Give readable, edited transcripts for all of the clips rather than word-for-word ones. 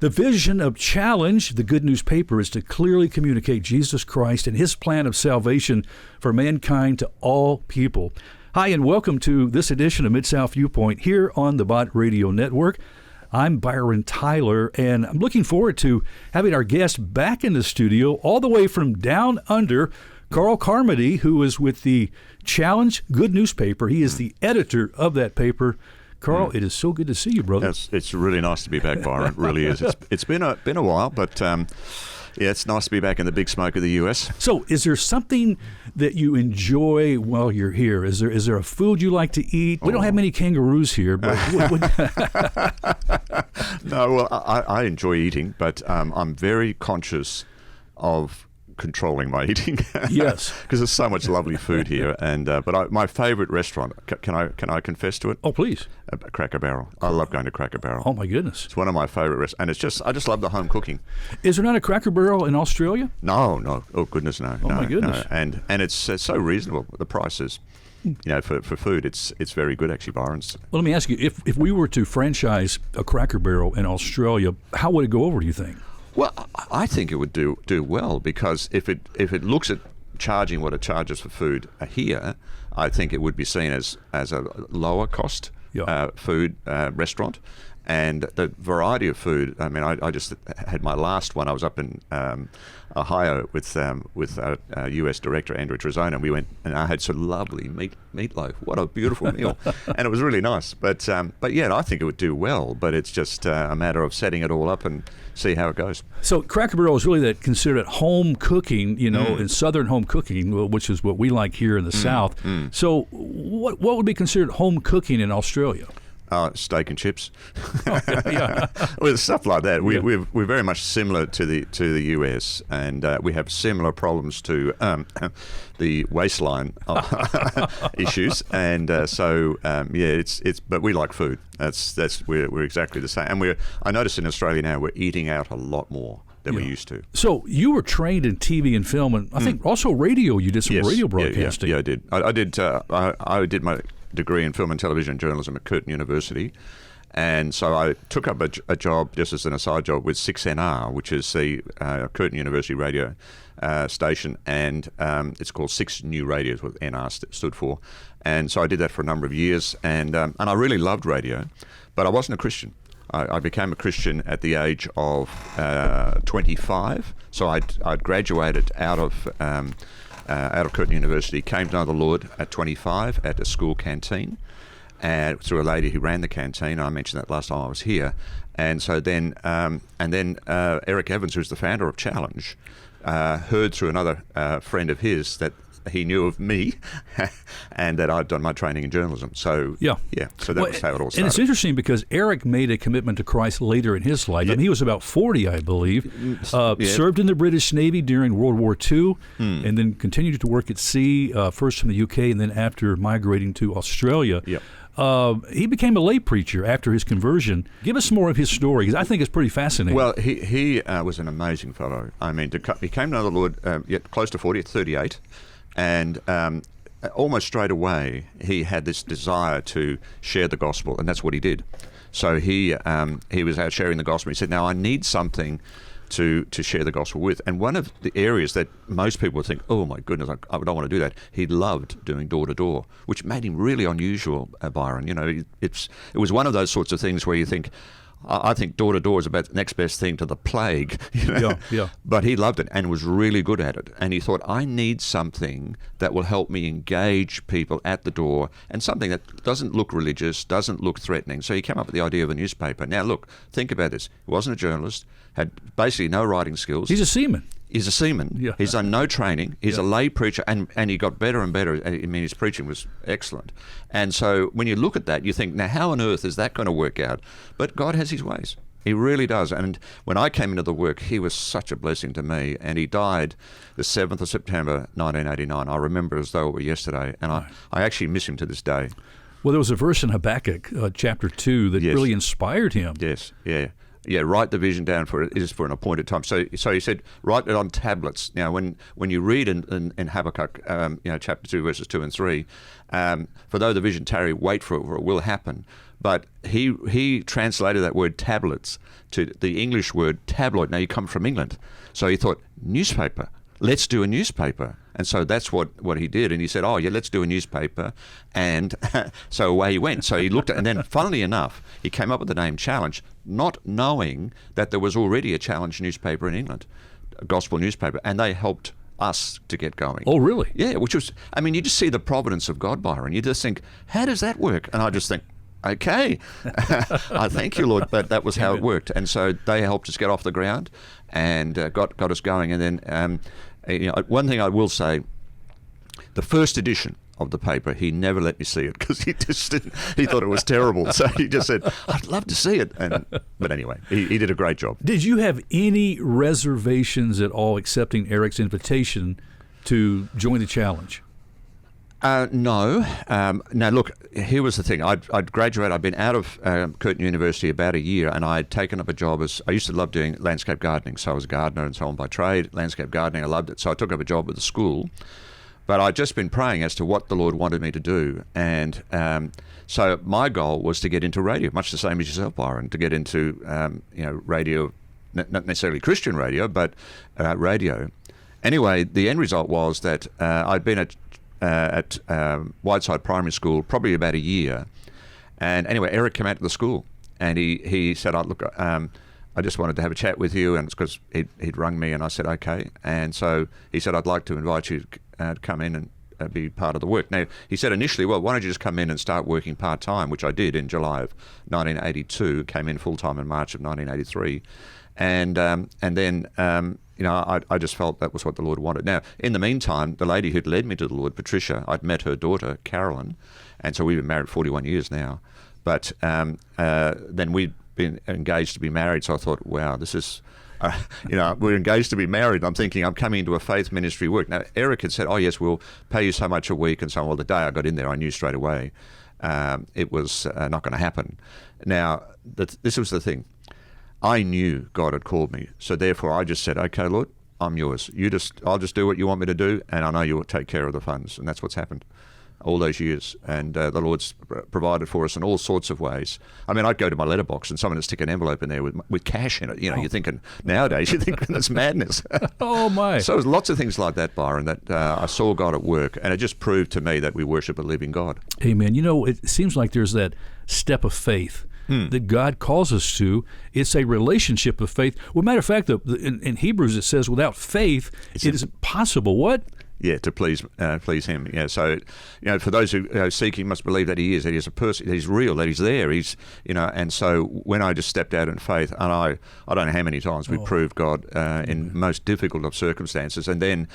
The vision of Challenge, the Good News paper, is to clearly communicate Jesus Christ and his plan of salvation for mankind to all people. Hi, and welcome to this edition of Mid-South Viewpoint here on the Bott Radio Network. I'm Byron Tyler, and I'm looking forward to having our guest back in the studio all the way from down under, Carmody, who is with the Challenge Good News paper. He is the editor of that paper. Carl, it is so good to see you, brother. It's really nice to be back, Byron. It really is. It's been a while, but yeah, it's nice to be back in the big smoke of the U.S. So, is there something that you enjoy while you're here? Is there a food you like to eat? We don't have many kangaroos here, but no. Well, I enjoy eating, but I'm very conscious of controlling my eating. Yes, because there's so much lovely food here, and but my favourite restaurant. Can I confess to it? Oh, please. Cracker Barrel. I love going to Cracker Barrel. Oh my goodness, it's one of my favourite restaurants, and I just love the home cooking. Is there not a Cracker Barrel in Australia? No. Oh goodness, no. Oh my goodness. No. And it's so reasonable. The prices, for food, it's very good actually, Byron. Well, let me ask you, if we were to franchise a Cracker Barrel in Australia, how would it go over, do you think? Well, I think it would do well, because if it looks at charging what it charges for food here, I think it would be seen as a lower cost food restaurant. And the variety of food, I mean, I just had my last one. I was up in Ohio with our US director, Andrew Trezona, and we went, and I had some lovely meatloaf. What a beautiful meal. And it was really nice. But yeah, I think it would do well, but it's just a matter of setting it all up and see how it goes. So Cracker Barrel is really considered home cooking, in Southern home cooking, which is what we like here in the South. So what would be considered home cooking in Australia? Steak and chips, Yeah. with stuff like that. We're very much similar to the US, and we have similar problems to the waistline issues, and but we like food. We're exactly the same, and I notice in Australia now we're eating out a lot more than we used to. So you were trained in TV and film, and I think also radio. You did some radio broadcasting. Yeah, I did. I did my degree in film and television journalism at Curtin University, and so I took up a job, just as an aside job, with 6NR, which is the Curtin University radio station, and it's called 6 New Radios, what NR stood for. And so I did that for a number of years, and I really loved radio, but I wasn't a Christian. I became a Christian at the age of 25, so I'd graduated out of Curtin University, came to know the Lord at 25 at a school canteen, and through a lady who ran the canteen. I mentioned that last time I was here, and so then Eric Evans, who's the founder of Challenge, heard through another friend of his that he knew of me, and that I'd done my training in journalism. So so that was how it all started. And it's interesting because Eric made a commitment to Christ later in his life. I mean, he was about 40, I believe. Served in the British Navy during World War II, and then continued to work at sea, first from the UK, and then after migrating to Australia. He became a lay preacher after his conversion. Give us more of his story, because I think it's pretty fascinating. Well, he was an amazing fellow. I mean, he came to know the Lord close to 40, at 38. And almost straight away, he had this desire to share the gospel, and that's what he did. So he was out sharing the gospel. He said, "Now I need something to share the gospel with." And one of the areas that most people would think, "Oh my goodness, I don't want to do that." He loved doing door to door, which made him really unusual, Byron. It was one of those sorts of things where you think, I think door-to-door is about the next best thing to the plague. Yeah. But he loved it and was really good at it. And he thought, I need something that will help me engage people at the door, and something that doesn't look religious, doesn't look threatening. So he came up with the idea of a newspaper. Now, look, think about this. He wasn't a journalist, had basically no writing skills. He's a seaman. He's a seaman. Yeah. He's done no training. He's a lay preacher, and he got better and better. I mean, his preaching was excellent. And so when you look at that, you think, now how on earth is that going to work out? But God has his ways. He really does. And when I came into the work, he was such a blessing to me. And he died the 7th of September, 1989. I remember as though it were yesterday. And I actually miss him to this day. Well, there was a verse in Habakkuk, chapter 2, that really inspired him. Yes, yeah. Yeah, write the vision down for it is for an appointed time. So he said, write it on tablets. Now, when you read in Habakkuk, chapter 2, verses 2 and 3, for though the vision tarry, wait for it will happen. But he translated that word tablets to the English word tabloid. Now, you come from England. So he thought, newspaper, let's do a newspaper. And so that's what he did. And he said, oh, yeah, let's do a newspaper. And so away he went. So he looked at, and then funnily enough, he came up with the name Challenge, not knowing that there was already a Challenge newspaper in England, a gospel newspaper, and they helped us to get going. Oh, really? Yeah, which was, I mean, you just see the providence of God, Byron. You just think, how does that work? And I just think, okay, I thank you, Lord, but that was how it worked. And so they helped us get off the ground and got us going. And then, one thing I will say, the first edition of the paper, he never let me see it because he just didn't. He thought it was terrible, so he just said, "I'd love to see it." But anyway, he did a great job. Did you have any reservations at all accepting Eric's invitation to join the challenge? No. Now, look, here was the thing. I'd graduated. I'd been out of Curtin University about a year, and I'd taken up a job as, I used to love doing landscape gardening, so I was a gardener and so on by trade. Landscape gardening, I loved it. So I took up a job with the school. But I'd just been praying as to what the Lord wanted me to do. And so my goal was to get into radio, much the same as yourself, Byron, to get into radio, not necessarily Christian radio, but radio. Anyway, the end result was that I'd been at Whiteside Primary School probably about a year. And anyway, Eric came out to the school and he said, look, I just wanted to have a chat with you, and it's because he'd rung me, and I said, okay. And so he said, I'd like to invite you to come in and be part of the work. Now, he said initially, well, why don't you just come in and start working part-time, which I did in July of 1982, came in full-time in March of 1983. And then, I just felt that was what the Lord wanted. Now, in the meantime, the lady who'd led me to the Lord, Patricia, I'd met her daughter, Carolyn, and so we've been married 41 years now. But then we'd been engaged to be married, so I thought, wow, this is, we're engaged to be married. I'm thinking I'm coming into a faith ministry work. Now, Eric had said, oh, yes, we'll pay you so much a week and so on. Well, the day I got in there, I knew straight away it was not going to happen. Now, this was the thing. I knew God had called me, so therefore I just said, okay, Lord, I'm yours. I'll just do what you want me to do, and I know you'll take care of the funds, and that's what's happened all those years, and the Lord's provided for us in all sorts of ways. I mean, I'd go to my letterbox and someone would stick an envelope in there with cash in it. You're thinking, nowadays, you think that's madness. Oh, my. So there's lots of things like that, Byron, that I saw God at work, and it just proved to me that we worship a living God. Amen. It seems like there's that step of faith that God calls us to. It's a relationship of faith. Well, matter of fact, in Hebrews it says, without faith, it is impossible. What? Yeah, to please Him. Yeah, so for those who seek Him, must believe that He is a person, that He's real, that He's there. And so when I just stepped out in faith, and I don't know how many times we proved God in most difficult of circumstances, and then.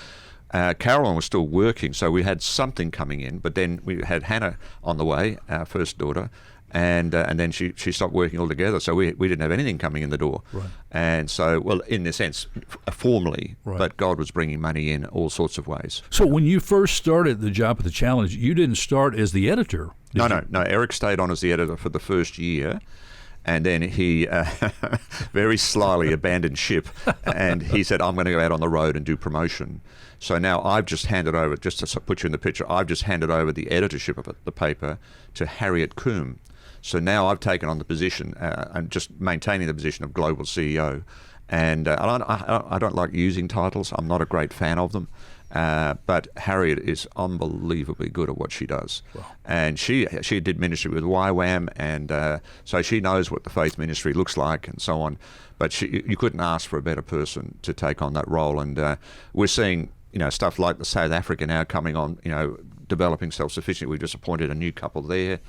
Carolyn was still working, so we had something coming in. But then we had Hannah on the way, our first daughter, and then she stopped working altogether. So we didn't have anything coming in the door. Right. And so, well, in a sense, formally, right. But God was bringing money in all sorts of ways. So when you first started the job at the Challenge, you didn't start as the editor. No. Eric stayed on as the editor for the first year. And then he very slyly abandoned ship, and he said, I'm going to go out on the road and do promotion. So now I've just handed over, just to put you in the picture, I've just handed over the editorship of the paper to Harriet Coombe. So now I've taken on the position, I'm just maintaining the position of global CEO. And I don't like using titles. I'm not a great fan of them. But Harriet is unbelievably good at what she does. Wow. And she did ministry with YWAM, and so she knows what the faith ministry looks like and so on. But you couldn't ask for a better person to take on that role. And we're seeing stuff like the South Africa now coming on, developing self-sufficiently. We've just appointed a new couple there.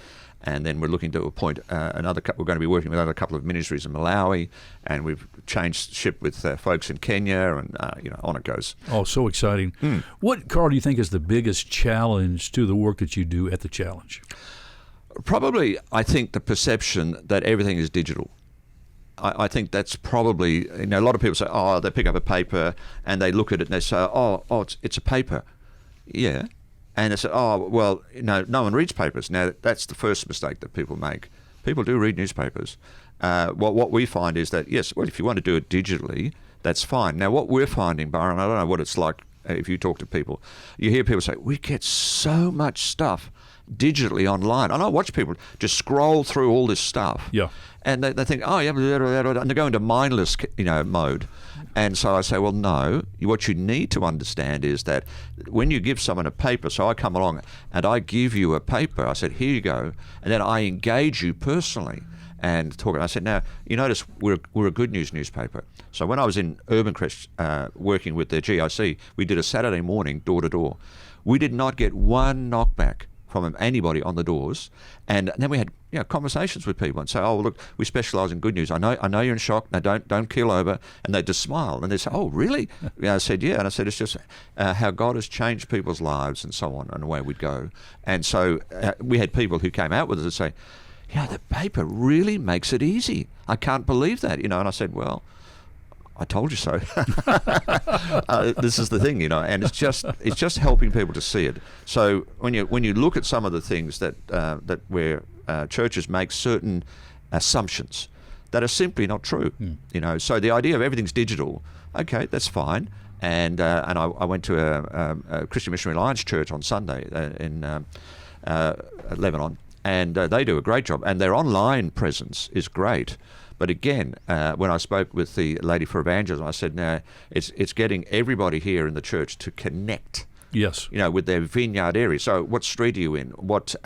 And then we're looking to appoint another couple. We're going to be working with another couple of ministries in Malawi, and we've changed ship with folks in Kenya, and on it goes. Oh, so exciting! What, Carl, do you think is the biggest challenge to the work that you do at the Challenge? Probably, I think the perception that everything is digital. I think that's probably a lot of people say, oh, they pick up a paper and they look at it and they say, oh, it's a paper, yeah. And they said, oh, well, no one reads papers. Now, that's the first mistake that people make. People do read newspapers. What we find is that, yes, well, if you want to do it digitally, that's fine. Now, what we're finding, Byron, I don't know what it's like if you talk to people. You hear people say, we get so much stuff digitally online. And I watch people just scroll through all this stuff. Yeah. And they think, oh, yeah, and they go into mindless, mode. And so I say, well, no, what you need to understand is that when you give someone a paper, so I come along and I give you a paper, I said, here you go, and then I engage you personally and talk. I said, now, you notice we're a good news newspaper. So when I was in Urban Crest working with the GIC, we did a Saturday morning door to door. We did not get one knockback from anybody on the doors, and then we had conversations with people and say, oh, look, we specialise in good news. I know you're in shock. Now don't keel over. And they just smile and they say, oh, really? I said, yeah. And I said, it's just how God has changed people's lives and so on, and away we'd go. And so we had people who came out with us and say, the paper really makes it easy. I can't believe that. And I said, well, I told you so. This is the thing, and it's just helping people to see it. So when you look at some of the things that where churches make certain assumptions that are simply not true, So the idea of everything's digital, okay, that's fine. And I went to a Christian Missionary Alliance church on Sunday in Lebanon, and they do a great job, and their online presence is great. But again, when I spoke with the lady for evangelism, I said, "No, it's getting everybody here in the church to connect." Yes. With their vineyard area. So, what street are you in? What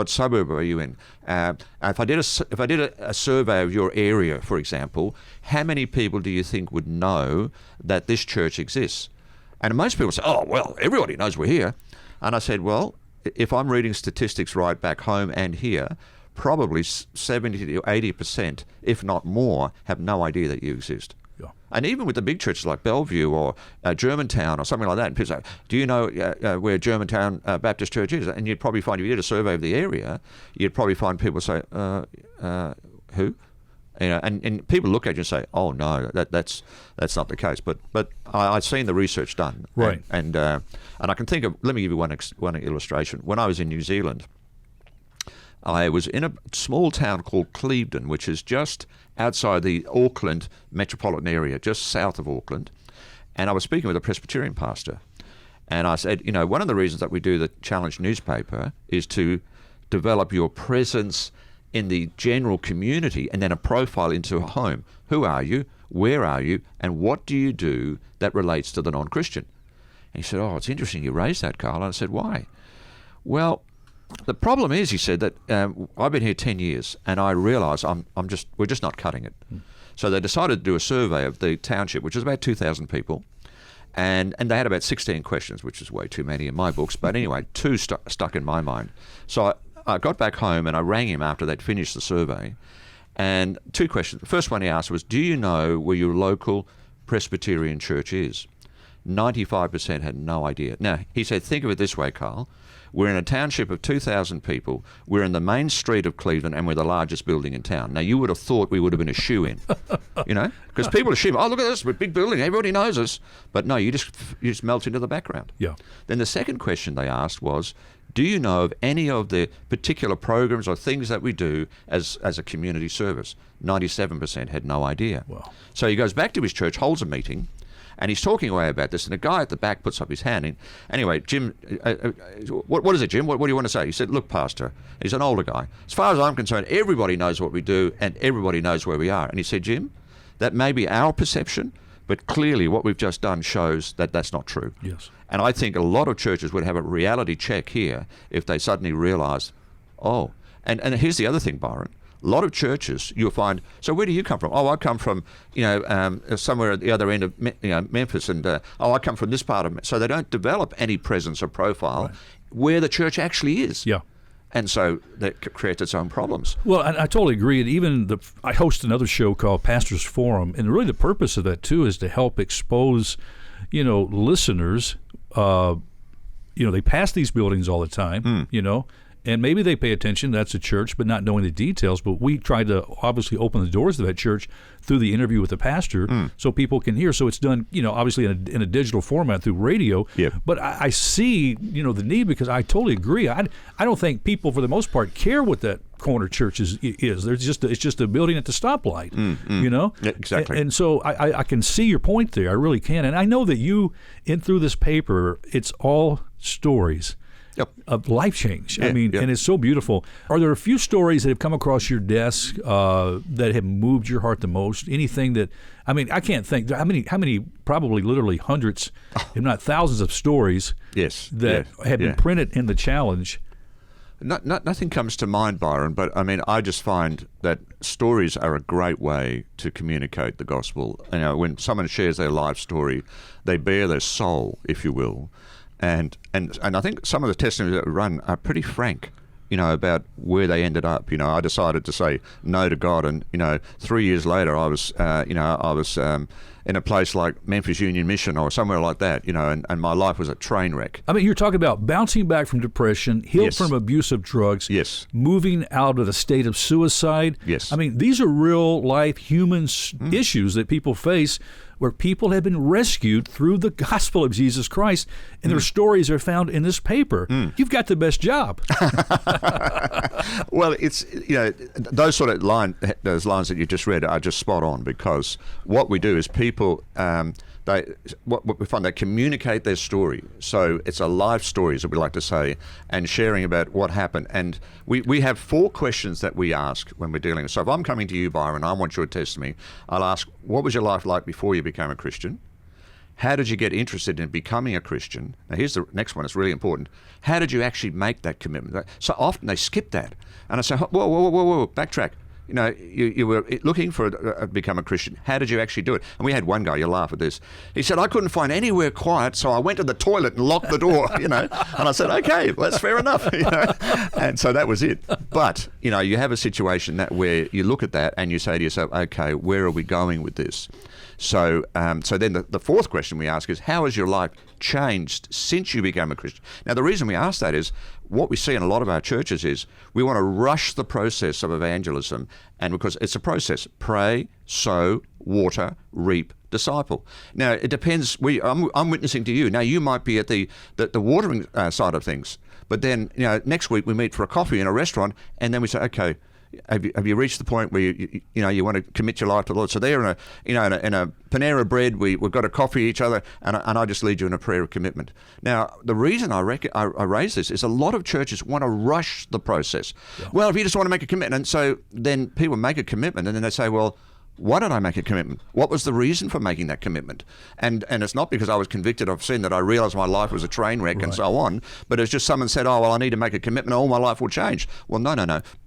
suburb are you in? If I did a survey of your area, for example, how many people do you think would know that this church exists? And most people say, "Oh, well, everybody knows we're here." And I said, "Well, if I'm reading statistics right back home and here, probably 70 to 80%, if not more, have no idea that you exist." Yeah. And even with the big churches like Bellevue or Germantown or something like that, and people say, do you know where Germantown Baptist Church is? And you'd probably find, if you did a survey of the area, you'd probably find people say, who? And people look at you and say, oh, no, that's not the case. But I've seen the research done. Right. And I can think of, let me give you one illustration. When I was in New Zealand, I was in a small town called Clevedon, which is just outside the Auckland metropolitan area, just south of Auckland. And I was speaking with a Presbyterian pastor. And I said, one of the reasons that we do the Challenge newspaper is to develop your presence in the general community and then a profile into a home. Who are you? Where are you? And what do you do that relates to the non-Christian? And he said, oh, it's interesting you raised that, Carl. And I said, why? Well, the problem is, he said, that I've been here 10 years and I realise we're just not cutting it. So they decided to do a survey of the township, which is about 2,000 people, and they had about 16 questions, which is way too many in my books. But anyway, two stuck in my mind. So I got back home and I rang him after they'd finished the survey, and two questions. The first one he asked was, do you know where your local Presbyterian church is? 95% had no idea. Now, he said, think of it this way, Carl. We're in a township of 2,000 people. We're in the main street of Cleveland, and we're the largest building in town. Now, you would have thought we would have been a shoe-in, because people assume, oh, look at this, we're a big building, everybody knows us. But no, you just melt into the background. Yeah. Then the second question they asked was, do you know of any of the particular programs or things that we do as a community service? 97% had no idea. Wow. So he goes back to his church, holds a meeting, and he's talking away about this, and a guy at the back puts up his hand. And anyway, Jim, what is it, Jim? What do you want to say? He said, look, Pastor, he's an older guy. As far as I'm concerned, everybody knows what we do, and everybody knows where we are. And he said, Jim, that may be our perception, but clearly what we've just done shows that that's not true. Yes. And I think a lot of churches would have a reality check here if they suddenly realised, oh, and here's the other thing, Byron. A lot of churches you'll find, so where do you come from? Oh, I come from, somewhere at the other end of, Memphis, and I come from this part of, so they don't develop any presence or profile where the church actually is. Yeah. And so that creates its own problems. Well, I totally agree. And even I host another show called Pastors Forum, and really the purpose of that too is to help expose, listeners. They pass these buildings all the time, and maybe they pay attention, that's a church, but not knowing the details. But we try to obviously open the doors of that church through the interview with the pastor so people can hear. So it's done, obviously in a digital format through radio. Yep. But I see, the need, because I totally agree. I don't think people, for the most part, care what that corner church is. It's just a building at the stoplight, Yeah, exactly. And so I can see your point there. I really can. And I know that through this paper, it's all stories. of life change. I Yeah, mean, yeah. and it's so beautiful. Are there a few stories that have come across your desk that have moved your heart the most? Anything that, I mean, I can't think. How many, probably literally hundreds, if not thousands of stories Yes. that have been printed in the challenge. Nothing comes to mind, Byron, but I mean, I just find that stories are a great way to communicate the gospel. You know, when someone shares their life story, they bare their soul, if you will, and I think some of the testimonies that we run are pretty frank, you know, about where they ended up. You know, I decided to say no to God, and 3 years later, I was in a place like Memphis Union Mission or somewhere like that, and my life was a train wreck. I mean, you're talking about bouncing back from depression, healed Yes. from abusive drugs, Yes. moving out of the state of suicide. Yes. I mean, these are real life human issues that people face, where people have been rescued through the gospel of Jesus Christ, and their stories are found in this paper. You've got the best job. Well, it's those sort of those lines that you just read are just spot on, because what we do is people what we find, they communicate their story. So it's a life story, as we like to say, and sharing about what happened. And we have 4 questions that we ask when we're dealing. So if I'm coming to you, Byron, I want your testimony, I'll ask, what was your life like before you became a Christian? How did you get interested in becoming a Christian? Now, here's the next one. It's really important. How did you actually make that commitment? So often they skip that. And I say, whoa, backtrack. You were looking for become a Christian. How did you actually do it? And we had one guy, you laugh at this. He said, I couldn't find anywhere quiet, so I went to the toilet and locked the door, And I said, okay, well, that's fair enough, And so that was it. But, you have a situation where you look at that and you say to yourself, okay, where are we going with this? So then the 4th question we ask is, how has your life changed since you became a Christian? Now, the reason we ask that is what we see in a lot of our churches is we want to rush the process of evangelism, and because it's a process: pray, sow, water, reap, disciple. Now, it depends. I'm witnessing to you. Now, you might be at the watering side of things, but then next week we meet for a coffee in a restaurant, and then we say, okay, have you reached the point where you want to commit your life to the Lord? So there in a Panera Bread, we've got a coffee each other, and I just lead you in a prayer of commitment. Now, the reason I raise this is a lot of churches want to rush the process. Yeah. Well, if you just want to make a commitment, and so then people make a commitment, and then they say, well, why did I make a commitment? What was the reason for making that commitment? And it's not because I was convicted of sin that I realized my life was a train wreck and so on, but it's just someone said, oh, well, I need to make a commitment, all my life will change. Well, no.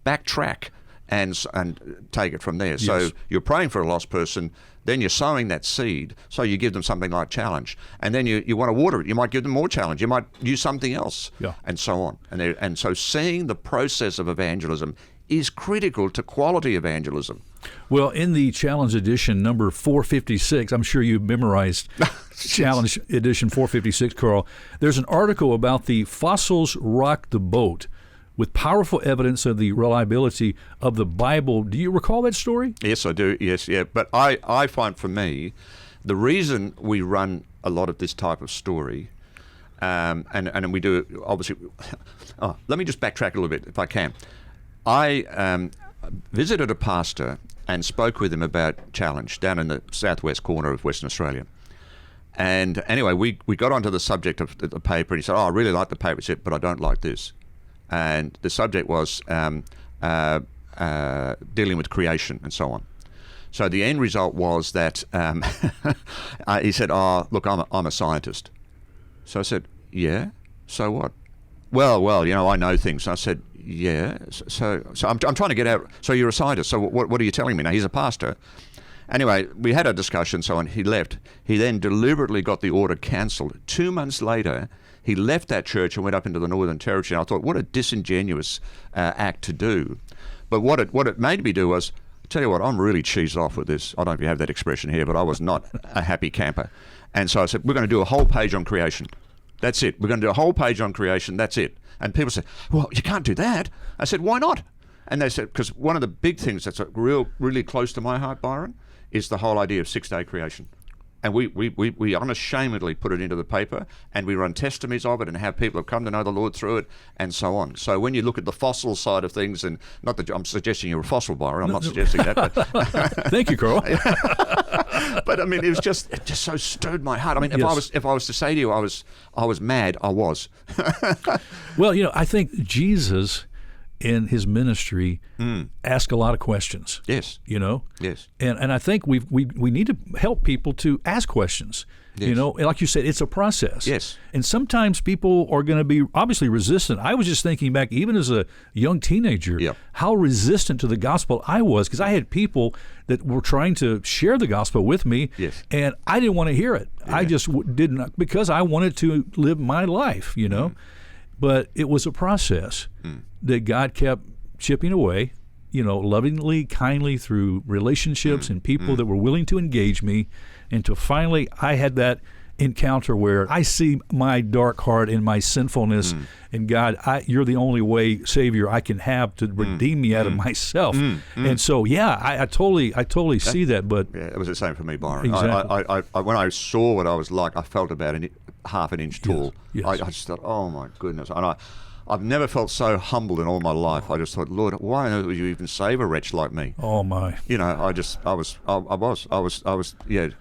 Backtrack and take it from there. Yes. So you're praying for a lost person, then you're sowing that seed, so you give them something like challenge. And then you want to water it. You might give them more challenge. You might use something else, and so on. And so seeing the process of evangelism is critical to quality evangelism. Well, in the Challenge Edition number 456, I'm sure you've memorized Challenge Edition 456, Carl, there's an article about the fossils rock the boat with powerful evidence of the reliability of the Bible. Do you recall that story? Yes, I do. Yes, yeah. But I find, for me, the reason we run a lot of this type of story, and we do, obviously, let me just backtrack a little bit, if I can. I visited a pastor and spoke with him about Challenge down in the southwest corner of Western Australia. And anyway, we got onto the subject of the paper, and he said, I really like the paper. He said, but I don't like this. And the subject was dealing with creation and so on. So the end result was that he said, look, I'm a scientist. So I said, yeah, so what? Well, I know things. So I said, yeah. So I'm trying to get out. So you're a scientist. So what are you telling me now? He's a pastor. Anyway, we had a discussion, so on. He left. He then deliberately got the order cancelled. 2 months later, he left that church and went up into the Northern Territory. And I thought, what a disingenuous act to do. But what it made me do was, tell you what, I'm really cheesed off with this. I don't know if you have that expression here, but I was not a happy camper. And so I said, we're going to do a whole page on creation. That's it. We're going to do a whole page on creation. That's it. And people said, well, you can't do that. I said, why not? And they said, because one of the big things that's really close to my heart, Byron, is the whole idea of 6-day creation. And we unashamedly put it into the paper, and we run testimonies of it and have people have come to know the Lord through it and so on. So when you look at the fossil side of things, and not that I'm suggesting you're a fossil, Byron, I'm not suggesting that. But Thank you, Carl. But I mean, it just so stirred my heart. I mean, Yes. if I was to say to you, I was mad. I was. Well, I think Jesus in his ministry asked a lot of questions. Yes. Yes. And I think we need to help people to ask questions. Yes. And like you said, it's a process. Yes. And sometimes people are going to be obviously resistant. I was just thinking back, even as a young teenager, Yep. how resistant to the gospel I was, because I had people that were trying to share the gospel with me, Yes. and I didn't want to hear it. I just didn't, because I wanted to live my life, But it was a process that God kept chipping away, lovingly, kindly, through relationships and people that were willing to engage me, until finally I had that encounter where I see my dark heart and my sinfulness, and God, you're the only way, Savior, I can have to redeem me out of myself. And so, I totally see that. But Yeah, it was the same for me, Byron. Exactly. I when I saw what I was like, I felt about half an inch tall. Yes. I just thought, oh my goodness. And I've never felt so humbled in all my life. I just thought, Lord, why on earth would you even save a wretch like me? oh my. I was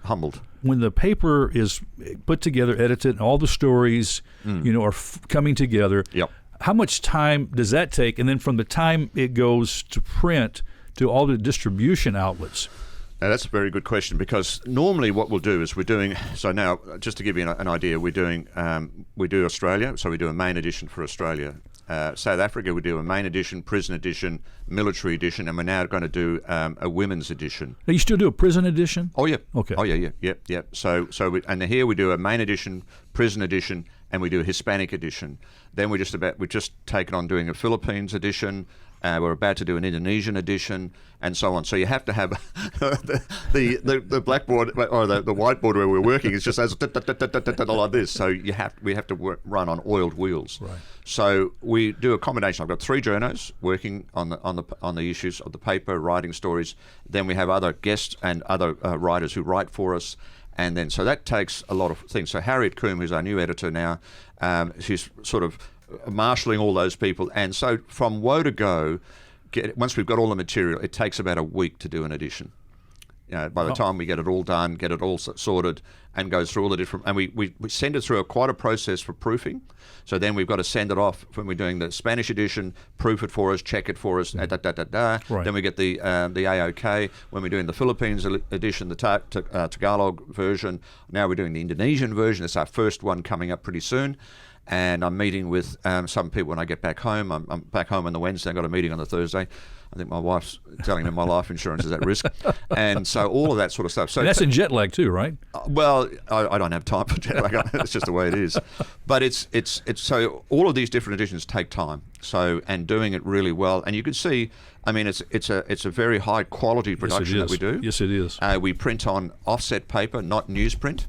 humbled. When the paper is put together, edited, and all the stories, are coming together, Yep. how much time does that take? And then from the time it goes to print to all the distribution outlets? Now, that's a very good question, because normally what we'll do is now, just to give you an idea, we do Australia, so we do a main edition for Australia. South Africa, we do a main edition, prison edition, military edition, and we're now going to do a women's edition. Now, you still do a prison edition? Oh, yeah. Okay. Oh, yeah. So here we do a main edition, prison edition, and we do a Hispanic edition. Then we've just taken on doing a Philippines edition. We're about to do an Indonesian edition, and so on. So you have to have the blackboard or the whiteboard where we're working is just as like this. So we have to run on oiled wheels. Right. So we do a combination. I've got 3 journos working on the issues of the paper, writing stories. Then we have other guests and other writers who write for us. And then, so that takes a lot of things. So Harriet Coombe, who's our new editor now, she's sort of marshalling all those people. And so from woe to go, once we've got all the material, it takes about a week to do an edition. By the time we get it all done, get it all sorted, and goes through all the different, and we send it through quite a process for proofing. So then we've got to send it off when we're doing the Spanish edition, proof it for us, check it for us, Right. Then we get the AOK. When we're doing the Philippines edition, the Tagalog version. Now we're doing the Indonesian version. It's our first one coming up pretty soon. And I'm meeting with some people when I get back home. I'm back home on the Wednesday. I've got a meeting on the Thursday. I think my wife's telling me my life insurance is at risk. And so all of that sort of stuff. So And that's in jet lag too, right? Well, I don't have time for jet lag. It's just the way it is. But it's so all of these different editions take time. So, and doing it really well. And you can see, I mean, it's a very high quality production that we do. Yes, it is. We print on offset paper, not newsprint.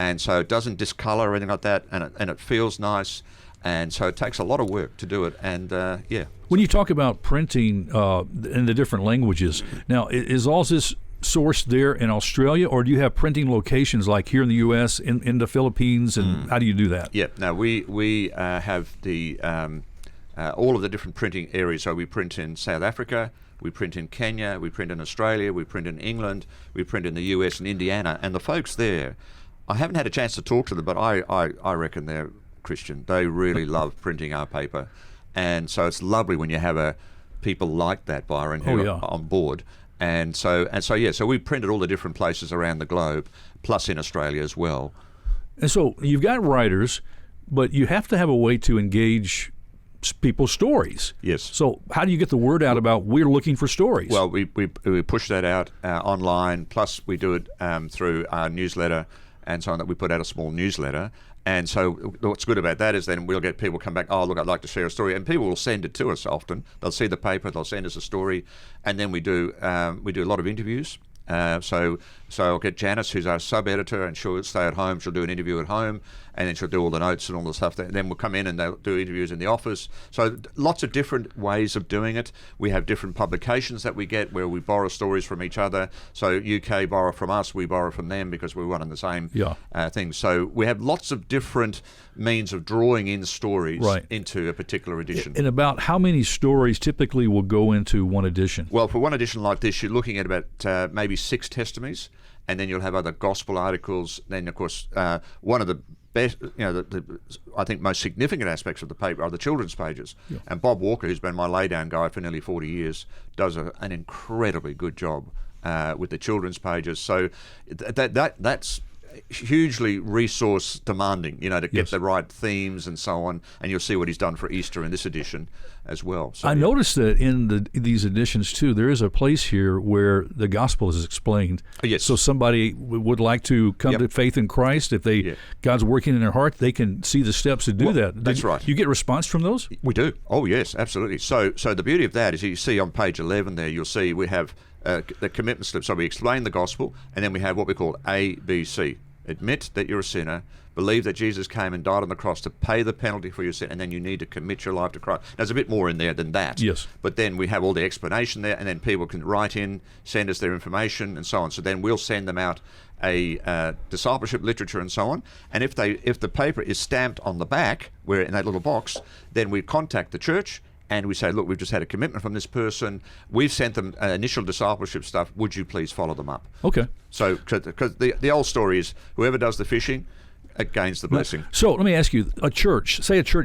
And so it doesn't discolor or anything like that, and it feels nice, and so it takes a lot of work to do it, and When you talk about printing in the different languages, now is all this sourced there in Australia, or do you have printing locations like here in the U.S., in the Philippines, and how do you do that? Yeah, no, we have the all of the different printing areas. So we print in South Africa, we print in Kenya, we print in Australia, we print in England, we print in the U.S. and Indiana, and the folks there, I haven't had a chance to talk to them, but I reckon they're Christian. They really love printing our paper. And so it's lovely when you have people like that, Byron, who are on board. And so we print at all the different places around the globe, plus in Australia as well. And so you've got writers, but you have to have a way to engage people's stories. Yes. So how do you get the word out about we're looking for stories? Well, we push that out online, plus we do it through our newsletter and so on, that we put out a small newsletter. And so what's good about that is then we'll get people come back, oh, look, I'd like to share a story. And people will send it to us often. They'll see the paper, they'll send us a story. And then we do a lot of interviews. So I'll get Janice, who's our sub-editor, and she'll stay at home. She'll do an interview at home, and then she'll do all the notes and all the stuff. Then we'll come in and they'll do interviews in the office. So lots of different ways of doing it. We have different publications that we get where we borrow stories from each other. So UK borrow from us, we borrow from them because we're running the same thing. So we have lots of different means of drawing in stories into a particular edition. And about how many stories typically will go into one edition? Well, for one edition like this, you're looking at about maybe 6 testimonies. and then you'll have other gospel articles. Then, of course, one of the best, I think most significant aspects of the paper are the children's pages. Yeah. And Bob Walker, who's been my laydown guy for nearly 40 years, does an incredibly good job with the children's pages. So that's hugely resource demanding, to get the right themes and so on. And you'll see what he's done for Easter in this edition as well. So, I noticed that in these editions too, there is a place here where the gospel is explained. Yes. So somebody would like to come to faith in Christ. If God's working in their heart, they can see the steps to do that. That's right. You get response from those? We do. Oh yes, absolutely. So the beauty of that is, you see on page 11 there, you'll see we have the commitment slip. So we explain the gospel, and then we have what we call ABC. Admit that you're a sinner, believe that Jesus came and died on the cross to pay the penalty for your sin, and then you need to commit your life to Christ. There's a bit more in there than that. Yes. But then we have all the explanation there, and then people can write in, send us their information, and so on. So then we'll send them out a discipleship literature and so on. And if the paper is stamped on the back, where in that little box, then we contact the church, and we say, look, we've just had a commitment from this person. We've sent them initial discipleship stuff. Would you please follow them up? Okay. So, because the old story is, whoever does the fishing gains the blessing. So let me ask you, a church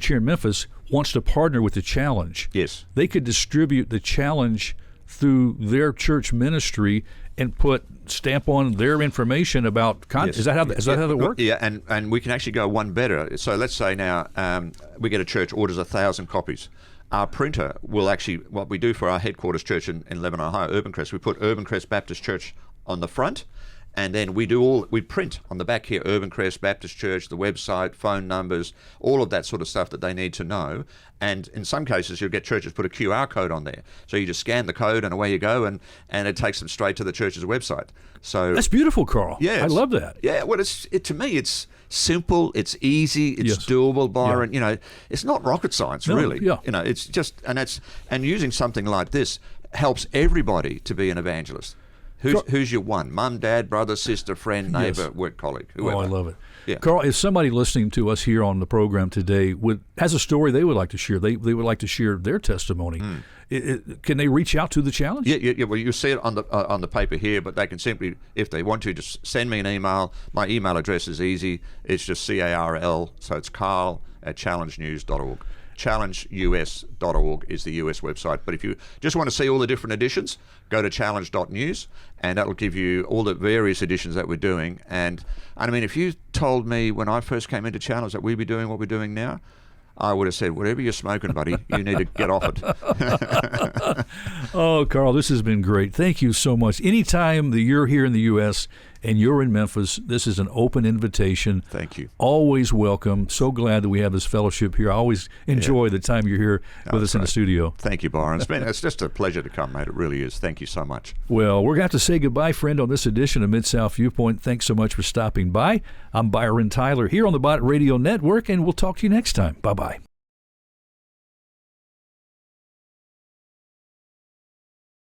here in Memphis wants to partner with the Challenge. Yes. They could distribute the Challenge through their church ministry and stamp on their information about content. Yes. Is that how that works? Yeah, and we can actually go one better. So let's say now we get a church orders 1,000 copies. Our printer will actually, what we do for our headquarters church in Lebanon, Ohio, Urban Crest, we put Urban Crest Baptist Church on the front, and then we print on the back here, Urban Crest Baptist Church, the website, phone numbers, all of that sort of stuff that they need to know. And in some cases, you'll get churches put a QR code on there. So you just scan the code and away you go, and it takes them straight to the church's website. So that's beautiful, Carl. Yeah, I love that. Yeah, well, to me, it's simple, it's easy, it's doable, Byron. Yeah. It's not rocket science, really. Yeah. It's just, and using something like this helps everybody to be an evangelist. Who's your one? Mum, dad, brother, sister, friend, neighbor, work colleague, whoever. Oh, I love it. Yeah. Carl, if somebody listening to us here on the program today has a story they would like to share, they would like to share their testimony, can they reach out to the Challenge? Yeah. Well, you see it on the paper here, but they can simply, if they want to, just send me an email. My email address is easy. It's just CARL, so it's carl@challengenews.org. challengeus.org is the US website. But if you just want to see all the different editions, go to challenge.news, and that'll give you all the various editions that we're doing. And I mean, if you told me when I first came into Challenge that we'd be doing what we're doing now, I would have said, whatever you're smoking, buddy, you need to get off it. Oh, Carl, this has been great. Thank you so much. Anytime that you're here in the U.S. and you're in Memphis, this is an open invitation. Thank you. Always welcome. So glad that we have this fellowship here. I always enjoy the time you're here with us in the studio. Thank you, Byron. It's just a pleasure to come, mate. It really is. Thank you so much. Well, we're going to have to say goodbye, friend, on this edition of Mid-South Viewpoint. Thanks so much for stopping by. I'm Byron Tyler here on the Bot Radio Network, and we'll talk to you next time. Bye-bye.